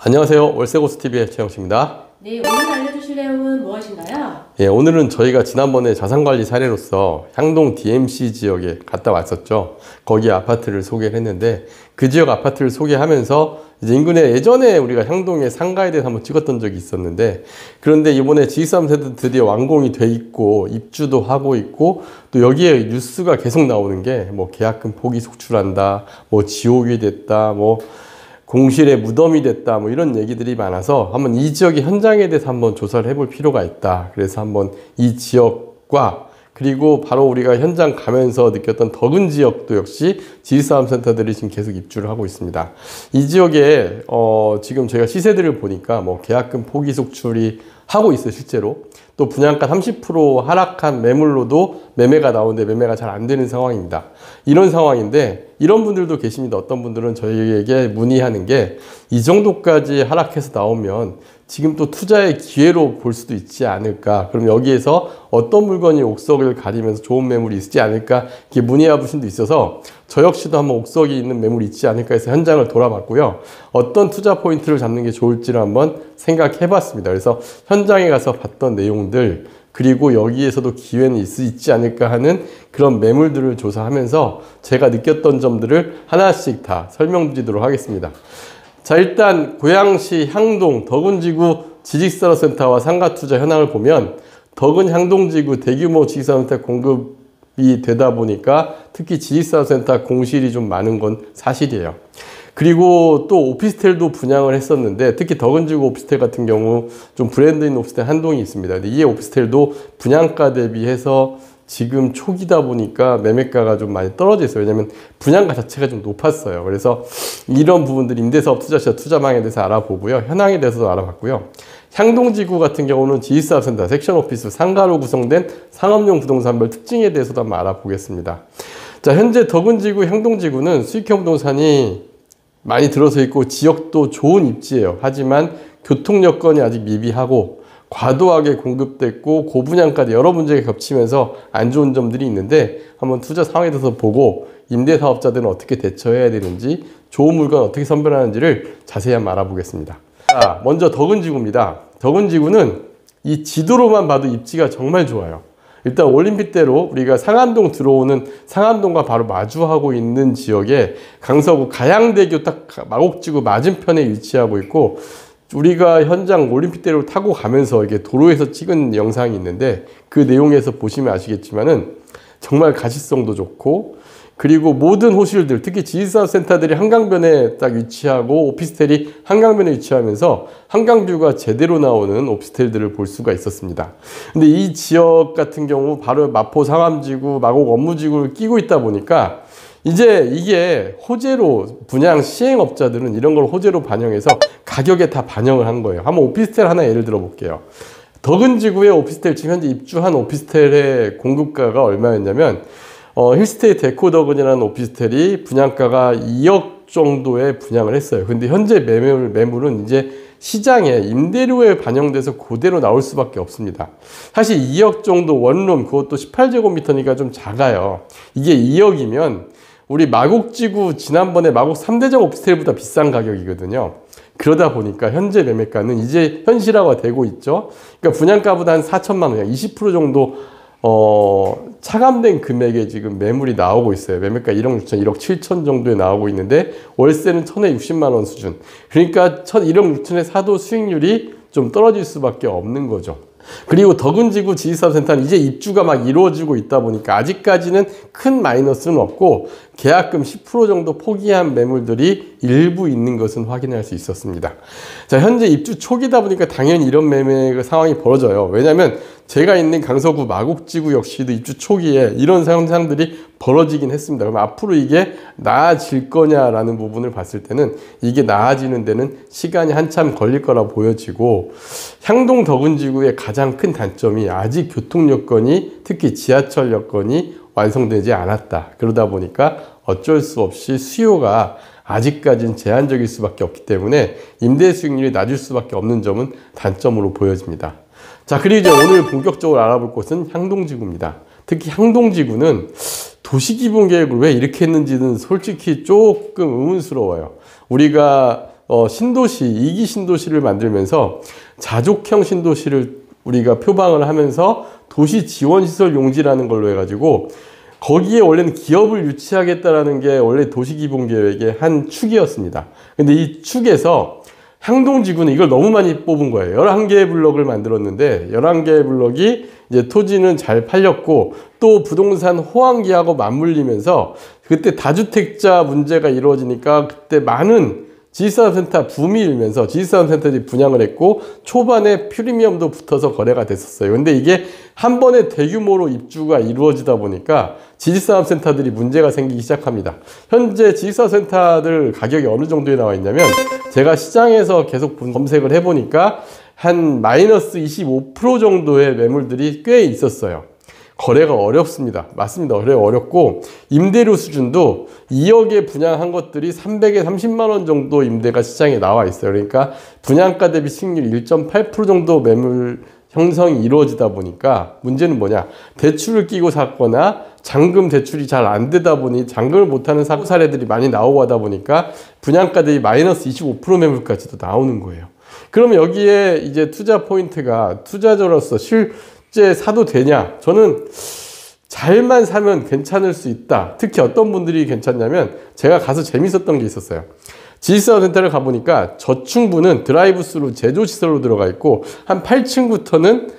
안녕하세요. 월세고수TV의 최영식입니다. 네, 오늘 알려주실 내용은 무엇인가요? 예, 오늘은 저희가 지난번에 자산관리 사례로서 향동 DMC 지역에 갔다 왔었죠. 거기 아파트를 소개를 했는데 그 지역 아파트를 소개하면서 이제 인근에 예전에 우리가 향동의 상가에 대해서 한번 찍었던 적이 있었는데, 그런데 이번에 지리산세도 드디어 완공이 돼 있고 입주도 하고 있고, 또 여기에 뉴스가 계속 나오는 게 뭐 계약금 포기 속출한다, 뭐 지옥이 됐다, 뭐 공실의 무덤이 됐다, 뭐 이런 얘기들이 많아서 한번 이 지역의 현장에 대해서 한번 조사를 해볼 필요가 있다. 그래서 한번 이 지역과 그리고 바로 우리가 현장 가면서 느꼈던 덕은 지역도 역시 지리산업센터들이 지금 계속 입주를 하고 있습니다. 이 지역에 지금 저희가 시세들을 보니까 뭐 계약금 포기 속출이 하고 있어요, 실제로. 또 분양가 30% 하락한 매물로도 매매가 나오는데 매매가 잘 안 되는 상황입니다. 이런 상황인데 이런 분들도 계십니다. 어떤 분들은 저희에게 문의하는 게 이 정도까지 하락해서 나오면 지금 또 투자의 기회로 볼 수도 있지 않을까. 그럼 여기에서 어떤 물건이 옥석을 가리면서 좋은 매물이 있지 않을까. 이렇게 문의해 보신 분도 있어서 저 역시도 한번 옥석이 있는 매물이 있지 않을까 해서 현장을 돌아봤고요. 어떤 투자 포인트를 잡는 게 좋을지를 한번 생각해 봤습니다. 그래서 현장에 가서 봤던 내용들, 그리고 여기에서도 기회는 있지 않을까 하는 그런 매물들을 조사하면서 제가 느꼈던 점들을 하나씩 다 설명드리도록 하겠습니다. 자, 일단 고양시 향동 덕은지구 지식산업센터와 상가투자 현황을 보면 덕은 향동지구 대규모 지식산업센터 공급이 되다 보니까 특히 지식산업센터 공실이 좀 많은 건 사실이에요. 그리고 또 오피스텔도 분양을 했었는데 특히 덕은지구 오피스텔 같은 경우 좀 브랜드인 오피스텔 한동이 있습니다. 근데 이 오피스텔도 분양가 대비해서 지금 초기다 보니까 매매가가 좀 많이 떨어져 있어요. 왜냐면 분양가 자체가 좀 높았어요. 그래서 이런 부분들 임대사업 투자시장 투자망에 대해서 알아보고요. 현황에 대해서도 알아봤고요. 향동지구 같은 경우는 지식사업센터, 섹션 오피스, 상가로 구성된 상업용 부동산별 특징에 대해서도 한번 알아보겠습니다. 자, 현재 덕은지구, 향동지구는 수익형 부동산이 많이 들어서 있고 지역도 좋은 입지예요. 하지만 교통 여건이 아직 미비하고 과도하게 공급됐고 고분양까지 여러 문제가 겹치면서 안 좋은 점들이 있는데 한번 투자 상황에 대해서 보고 임대사업자들은 어떻게 대처해야 되는지, 좋은 물건 어떻게 선별하는지를 자세히 한번 알아보겠습니다. 자, 먼저 덕은지구입니다. 덕은지구는 이 지도로만 봐도 입지가 정말 좋아요. 일단 올림픽대로 우리가 상암동 들어오는 상암동과 바로 마주하고 있는 지역에 강서구 가양대교 딱 마곡지구 맞은편에 위치하고 있고, 우리가 현장 올림픽대로 타고 가면서 이게 도로에서 찍은 영상이 있는데 그 내용에서 보시면 아시겠지만은 정말 가시성도 좋고, 그리고 모든 호실들, 특히 지식사업센터들이 한강변에 딱 위치하고 오피스텔이 한강변에 위치하면서 한강뷰가 제대로 나오는 오피스텔들을 볼 수가 있었습니다. 근데 이 지역 같은 경우 바로 마포 상암지구, 마곡 업무지구를 끼고 있다 보니까 이제 이게 호재로 분양 시행업자들은 이런 걸 호재로 반영해서 가격에 다 반영을 한 거예요. 한번 오피스텔 하나 예를 들어 볼게요. 덕은지구의 오피스텔, 지금 현재 입주한 오피스텔의 공급가가 얼마였냐면 힐스테이 데코덕은이라는 오피스텔이 분양가가 2억 정도에 분양을 했어요. 근데 현재 매물은 이제 시장에 임대료에 반영돼서 그대로 나올 수밖에 없습니다. 사실 2억 정도 원룸, 그것도 18제곱미터니까 좀 작아요. 이게 2억이면 우리 마곡지구 지난번에 마곡 3대장 오피스텔보다 비싼 가격이거든요. 그러다 보니까 현재 매매가는 이제 현실화가 되고 있죠. 그러니까 분양가보다 한 4천만 원, 20% 정도 차감된 금액에 지금 매물이 나오고 있어요. 매매가 1억 6천, 1억 7천 정도에 나오고 있는데 월세는 1,000에 60만 원 수준. 그러니까 1억 6천에 사도 수익률이 좀 떨어질 수밖에 없는 거죠. 그리고 덕은지구 지식사업센터는 이제 입주가 막 이루어지고 있다 보니까 아직까지는 큰 마이너스는 없고 계약금 10% 정도 포기한 매물들이 일부 있는 것은 확인할 수 있었습니다. 자, 현재 입주 초기다 보니까 당연히 이런 매매 상황이 벌어져요. 왜냐하면 제가 있는 강서구 마곡지구 역시도 입주 초기에 이런 현상들이 벌어지긴 했습니다. 그럼 앞으로 이게 나아질 거냐라는 부분을 봤을 때는 이게 나아지는 데는 시간이 한참 걸릴 거라 보여지고, 향동 덕은지구의 가장 큰 단점이 아직 교통 여건이, 특히 지하철 여건이 완성되지 않았다. 그러다 보니까 어쩔 수 없이 수요가 아직까지는 제한적일 수밖에 없기 때문에 임대 수익률이 낮을 수밖에 없는 점은 단점으로 보여집니다. 자, 그리고 이제 오늘 본격적으로 알아볼 곳은 향동지구입니다. 특히 향동지구는 도시기본계획을 왜 이렇게 했는지는 솔직히 조금 의문스러워요. 우리가 신도시, 2기 신도시를 만들면서 자족형 신도시를 우리가 표방을 하면서 도시 지원 시설 용지라는 걸로 해가지고 거기에 원래는 기업을 유치하겠다라는 게 원래 도시기본계획의 한 축이었습니다. 근데 이 축에서 향동지구는 이걸 너무 많이 뽑은 거예요. 11개의 블럭을 만들었는데 11개의 블럭이 이제 토지는 잘 팔렸고 또 부동산 호황기하고 맞물리면서 그때 다주택자 문제가 이루어지니까 그때 많은 지식산업센터 붐이 일면서 지식산업센터들이 분양을 했고 초반에 프리미엄도 붙어서 거래가 됐었어요. 근데 이게 한 번에 대규모로 입주가 이루어지다 보니까 지식산업센터들이 문제가 생기기 시작합니다. 현재 지식산업센터들 가격이 어느 정도에 나와 있냐면 제가 시장에서 계속 검색을 해보니까 한 마이너스 25% 정도의 매물들이 꽤 있었어요. 거래가 어렵습니다. 맞습니다. 거래가 어렵고 임대료 수준도 2억에 분양한 것들이 300에 30만 원 정도 임대가 시장에 나와 있어요. 그러니까 분양가 대비 수익률 1.8% 정도 매물 형성이 이루어지다 보니까 문제는 뭐냐? 대출을 끼고 샀거나 잔금 대출이 잘 안 되다 보니 잔금을 못하는 사례들이 많이 나오고 하다 보니까 분양가 대비 마이너스 25% 매물까지도 나오는 거예요. 그러면 여기에 이제 투자 포인트가 투자자로서 실제 사도 되냐? 저는 잘만 사면 괜찮을 수 있다. 특히 어떤 분들이 괜찮냐면 제가 가서 재밌었던 게 있었어요. 지식산업센터를 가보니까 저층부는 드라이브스루 제조시설로 들어가 있고 한 8층부터는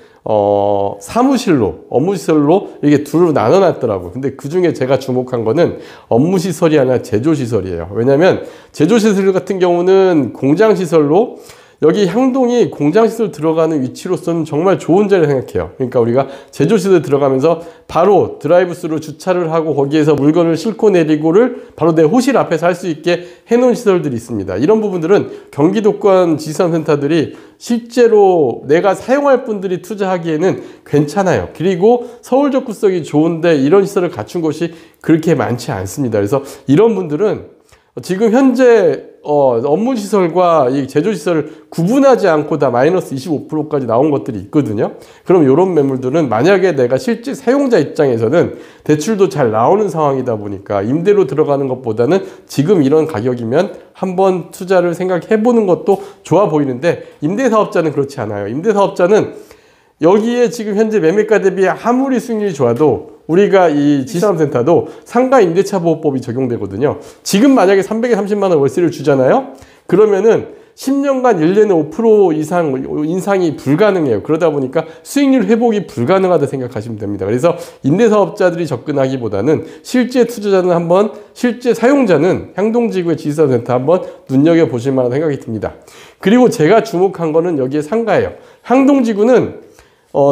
사무실로 업무시설로 이렇게 둘로 나눠놨더라고요. 근데 그 중에 제가 주목한 거는 업무시설이 아니라 제조시설이에요. 왜냐하면 제조시설 같은 경우는 공장시설로 여기 향동이 공장시설 들어가는 위치로서는 정말 좋은 자리를 생각해요. 그러니까 우리가 제조시설 들어가면서 바로 드라이브스루 주차를 하고 거기에서 물건을 싣고 내리고를 바로 내 호실 앞에서 할 수 있게 해놓은 시설들이 있습니다. 이런 부분들은 경기도권 지식산업센터들이 실제로 내가 사용할 분들이 투자하기에는 괜찮아요. 그리고 서울 접근성이 좋은데 이런 시설을 갖춘 곳이 그렇게 많지 않습니다. 그래서 이런 분들은 지금 현재 업무시설과 이 제조시설을 구분하지 않고 다 마이너스 25%까지 나온 것들이 있거든요. 그럼 이런 매물들은 만약에 내가 실제 사용자 입장에서는 대출도 잘 나오는 상황이다 보니까 임대로 들어가는 것보다는 지금 이런 가격이면 한번 투자를 생각해 보는 것도 좋아 보이는데 임대사업자는 그렇지 않아요. 임대사업자는 여기에 지금 현재 매매가 대비 아무리 수익률이 좋아도 우리가 이 지식산업센터도 상가 임대차 보호법이 적용되거든요. 지금 만약에 300에 30만 원 월세를 주잖아요. 그러면은 10년간 1년에 5% 이상 인상이 불가능해요. 그러다 보니까 수익률 회복이 불가능하다 생각하시면 됩니다. 그래서 임대사업자들이 접근하기보다는 실제 투자자는 한번 실제 사용자는 향동지구의 지식산업센터 한번 눈여겨보실 만한 생각이 듭니다. 그리고 제가 주목한 거는 여기에 상가예요. 향동지구는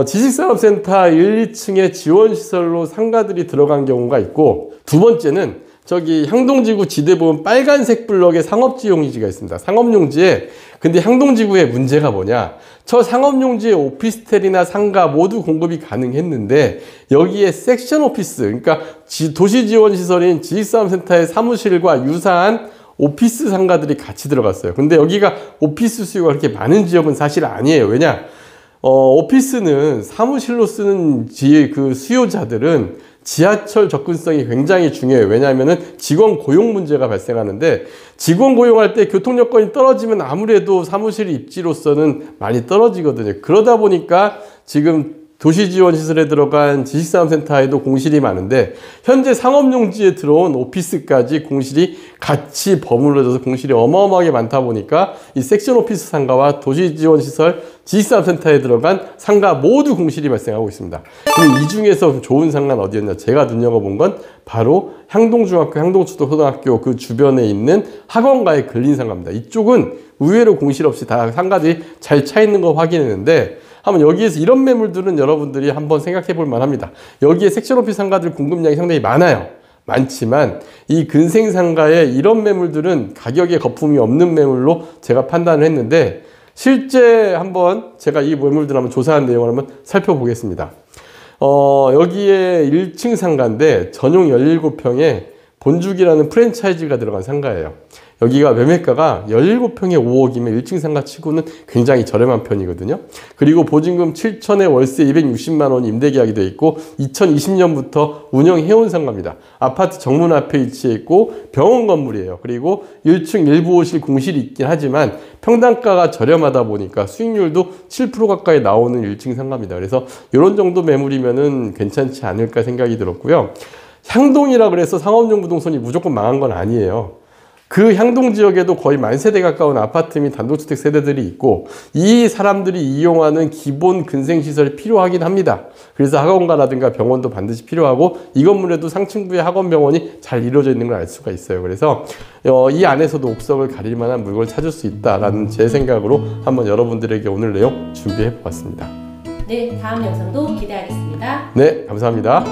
지식산업센터 1, 2층의 지원시설로 상가들이 들어간 경우가 있고 두 번째는 저기 향동지구 지대 보면 빨간색 블럭에 상업지용지가 있습니다. 상업용지에 근데 향동지구의 문제가 뭐냐? 저 상업용지에 오피스텔이나 상가 모두 공급이 가능했는데 여기에 섹션 오피스 그러니까 도시지원시설인 지식산업센터의 사무실과 유사한 오피스 상가들이 같이 들어갔어요. 근데 여기가 오피스 수요가 그렇게 많은 지역은 사실 아니에요. 왜냐? 오피스는 사무실로 쓰는 그 수요자들은 지하철 접근성이 굉장히 중요해요. 왜냐하면은 직원 고용 문제가 발생하는데 직원 고용할 때 교통 여건이 떨어지면 아무래도 사무실 입지로서는 많이 떨어지거든요. 그러다 보니까 지금 도시지원시설에 들어간 지식산업센터에도 공실이 많은데 현재 상업용지에 들어온 오피스까지 공실이 같이 버무려져서 공실이 어마어마하게 많다 보니까 이 섹션 오피스 상가와 도시지원시설 지식산업센터에 들어간 상가 모두 공실이 발생하고 있습니다. 근데 이 중에서 좋은 상가는 어디였냐? 제가 눈여겨본 건 바로 향동중학교, 향동초등학교 그 주변에 있는 학원가의 근린상가입니다. 이쪽은 의외로 공실 없이 다 상가들이 잘 차 있는 거 확인했는데 한번 여기에서 이런 매물들은 여러분들이 한번 생각해 볼 만합니다. 여기에 섹션 오피스 상가들 공급량이 상당히 많아요. 많지만 이 근생상가에 이런 매물들은 가격에 거품이 없는 매물로 제가 판단을 했는데 실제 한번 제가 이 매물들 한번 조사한 내용을 한번 살펴보겠습니다. 여기에 1층 상가인데 전용 17평에 본죽이라는 프랜차이즈가 들어간 상가예요. 여기가 매매가가 17평에 5억이면 1층 상가 치고는 굉장히 저렴한 편이거든요. 그리고 보증금 7천에 월세 260만 원 임대 계약이 되어 있고 2020년부터 운영해온 상가입니다. 아파트 정문 앞에 위치해 있고 병원 건물이에요. 그리고 1층 일부 호실 공실이 있긴 하지만 평당가가 저렴하다 보니까 수익률도 7% 가까이 나오는 1층 상가입니다. 그래서 이런 정도 매물이면은 괜찮지 않을까 생각이 들었고요. 향동이라 그래서 상업용 부동산이 무조건 망한 건 아니에요. 그 향동 지역에도 거의 10,000세대 가까운 아파트 및 단독주택 세대들이 있고 이 사람들이 이용하는 기본 근생시설이 필요하긴 합니다. 그래서 학원가라든가 병원도 반드시 필요하고 이 건물에도 상층부에 학원병원이 잘 이루어져 있는 걸 알 수가 있어요. 그래서 이 안에서도 옥석을 가릴 만한 물건을 찾을 수 있다라는 제 생각으로 한번 여러분들에게 오늘 내용 준비해 보았습니다. 네, 다음 영상도 기대하겠습니다. 네, 감사합니다.